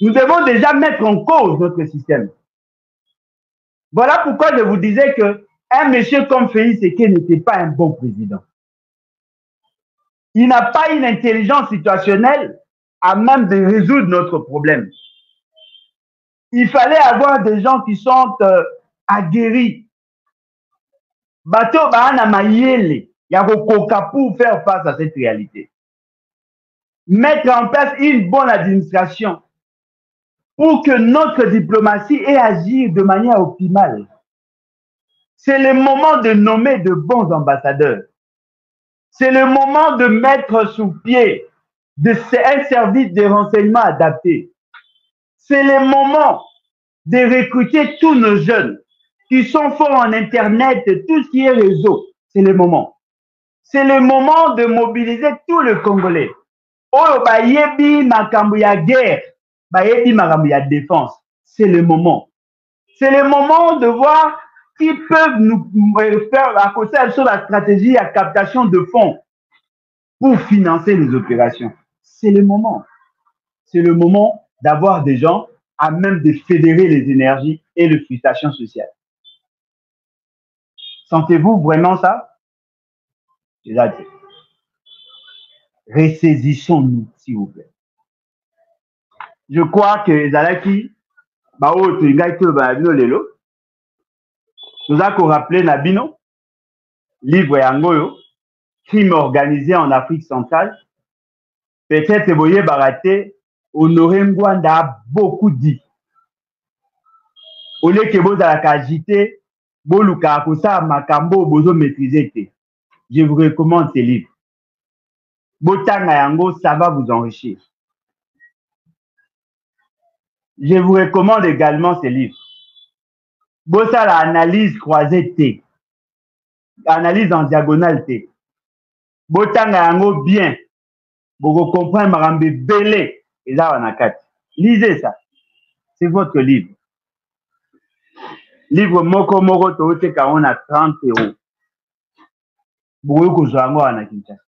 nous devons déjà mettre en cause notre système. Voilà pourquoi je vous disais que un monsieur comme Félix Tshisekedi n'était pas un bon président. Il n'a pas une intelligence situationnelle à même de résoudre notre problème. Il fallait avoir des gens qui sont aguerris. Bato baana mayele ya kokoka pour faire face à cette réalité. Mettre en place une bonne administration pour que notre diplomatie ait agir de manière optimale. C'est le moment de nommer de bons ambassadeurs. C'est le moment de mettre sous pied un service de renseignement adapté. C'est le moment de recruter tous nos jeunes qui sont forts en Internet, tout ce qui est réseau. C'est le moment. C'est le moment de mobiliser tout le Congolais. Oh, bayebi makambu ya guerre, bayebi makambu ya défense. C'est le moment. C'est le moment de voir qui peuvent nous faire à côté de la stratégie à captation de fonds pour financer les opérations. C'est le moment. C'est le moment d'avoir des gens à même de fédérer les énergies et les frustrations sociales. Sentez-vous vraiment ça? Ressaisissons-nous, s'il vous plaît. Je crois que Zalaki, nous avons rappelé Nabino, livre Yangoyo, crime organisé en Afrique centrale. Peut-être Boye Baraté, Honoré Ngwanda a beaucoup dit. Au lieu que vous avez agité, Boluka Akosa Makambo Bozo maîtriser. Je vous recommande ces livres. Botanga Yango, ça va vous enrichir. Je vous recommande également ces livres. Bossa la analyse croisée T. Analyse en diagonale T. Botanga Yango bien. Vous comprenez Marambe Belé. Et là, on a 4. Lisez ça. C'est votre livre. Livre Moko Moko Toote on a 30 €. Vous pouvez que je sois en Kinshasa.